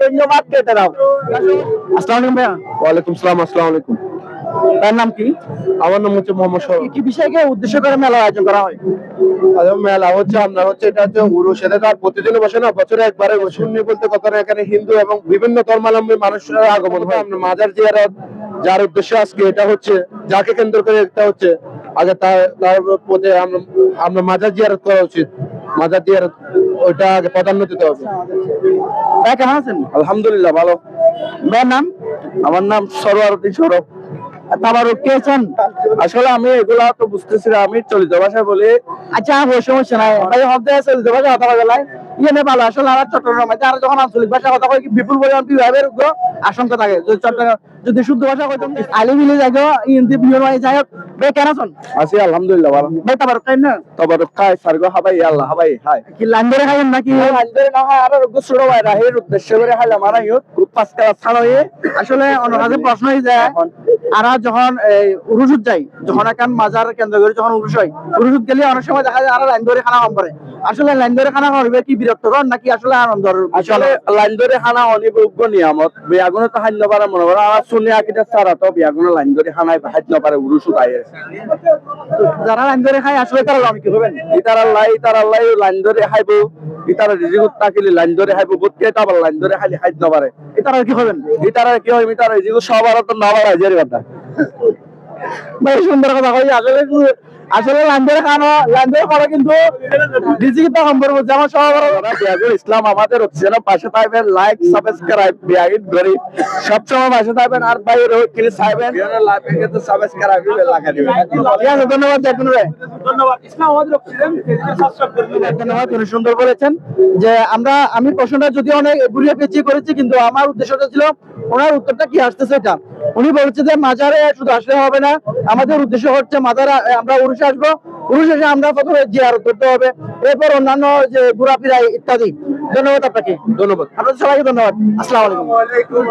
ধন্যবাদ কেটে দাও। আসসালামু আলাইকুম ভাইয়া। ওয়ালাইকুম সালাম, আসসালামু আলাইকুম। তার নাম কি? আমার নাম হচ্ছে মোহাম্মদ সরোয়ার। কি বিষয়কে উদ্দেশ্য করে মেলা আয়োজন করা হয়? মেলা হচ্ছে আমরা হচ্ছে এটা হচ্ছে উরুস, এটা তো আর প্রতিদিনই বসে না, বছরে একবারে বসে। শূন্য বলতে কথা না, এখানে হিন্দু এবং বিভিন্ন ধর্মাবলম্বী মানুষের আগমন হয়। আমরা মাজার জিয়ারত, যার উদ্দেশ্য আজকে এটা হচ্ছে, যাকে কেন্দ্র করে এটা হচ্ছে, আগে তার প্রতি আমরা মাজার জিয়ারত করা উচিত। মাজার জিয়ারত ওইটা আগে প্রাধান্য দিতে হবে। ভাই কেমন আছেন? আলহামদুলিল্লাহ ভালো। ভাইয়ের নাম? আমার নাম সরোয়ার উদ্দিন সৌরভ। তাবারুক কে আছেন? আসলে আমি এগুলা তো বুঝতেছি না, আমি চলিত ভাষায় বলি। আচ্ছা ওই সমস্যা নাই ভাই, হতে আছে ভাষা কথা বলা ইয়ে ভালো। আসলে আমার চট্টগ্রামে যারা যখন আঞ্চলিক ভাষা কথা কয় বিপুল পরিমাণ বিভাগের আশঙ্কা থাকে। যদি চট্টগ্রাম যদি শুদ্ধ ভাষা কইতাম আইলে মিলে যাই ইন্দি বিয়ন হয় যাই হোক। ভাই কেন আছেন? আছি আলহামদুলিল্লাহ ভালো। ভাই তাবারুক খাই না? তাবারুক খাই, সারগো হাবাই আল্লাহ হাবাই হাই। কি লাইন ধরে খাইেন নাকি? লাইন ধরে না হয়, আর ছোট ভাই রাহের উদ্দেশ্য করে খাইলাম। আর গ্রুপ 5 ক্লাস ছাড়াই আসলে অন্য কাছে প্রশ্ন হয়ে যায়। আর যখন উরুসুদ যাই, যখন এখন মাজার কেন্দ্র করে যখন উরুস হয়, উরুসুদ গেলে অনেক সময় দেখা যায় আর লাইন ধরে খানা কম করে। আসলে লাইন ধরে খানা করবে কি বিরক্তকর নাকি আসলে আনন্দর? আসলে লাইন ধরে খানা অনিযোগ্য নিয়ামত। বিয়াগুনে তো হাইন পারে মনে করো, আর শুনে আকিটা ছাড়া তো বিয়াগুনে লাইন ধরে খানায় হাইন পারে উরুসুদ আয়ে। যারা লাইন ধরে খায় আসলে তারা আমি কি হবেন? ইতারাল্লাই লাইন ধরে খাইব, ইতারা রিজিকুত তাকিলে লাইন ধরে খাইব, বুঝতে তো আবার লাইন ধরে খাইলে খাইতে না পারে। তারা কি হবেন? ইতারা কি হয়, ইতারা রিজিকুত সবার তো না বাড়ায় যে কথা। ভাই সুন্দর কথা কই। আসলে লাইন ধরে খানো, লাইন ধরে খাওয়া কিন্তু রিজিকটা সম্পর্ক যেমন সবার ইসলাম আমাদের হচ্ছে না। পাশে থাকবেন, লাইক সাবস্ক্রাইব বিয়াগিট করি সবসময় পাশে থাকবেন। আর বাইরে ক্লিক চাইবেন, লাইভে কিন্তু সাবস্ক্রাইব লাগা দিবেন। ঠিক আছে, ধন্যবাদ দেখুন ভাই। ধন্যবাদ। ইসলাম আমাদের ধন্যবাদ, উনি সুন্দর বলেছেন। যে আমি প্রশ্নটা যদি অনেক ঘুরিয়ে পেঁচিয়ে করেছি, কিন্তু আমার উদ্দেশ্যটা ছিল ওনার উত্তরটা কি আসতেছে এটা। উনি বলছে যে মাজারে শুধু আসলে হবে না, আমাদের উদ্দেশ্য হচ্ছে মাজারে আমরা উরুষে আসবো, উরুষ এসে আমরা প্রথমে জিয়ারত করতে হবে, এরপর অন্যান্য যে ঘোরাফেরা ইত্যাদি। ধন্যবাদ আপনাকে। ধন্যবাদ আপনাদের সবাইকে ধন্যবাদ। আসসালামু আলাইকুম।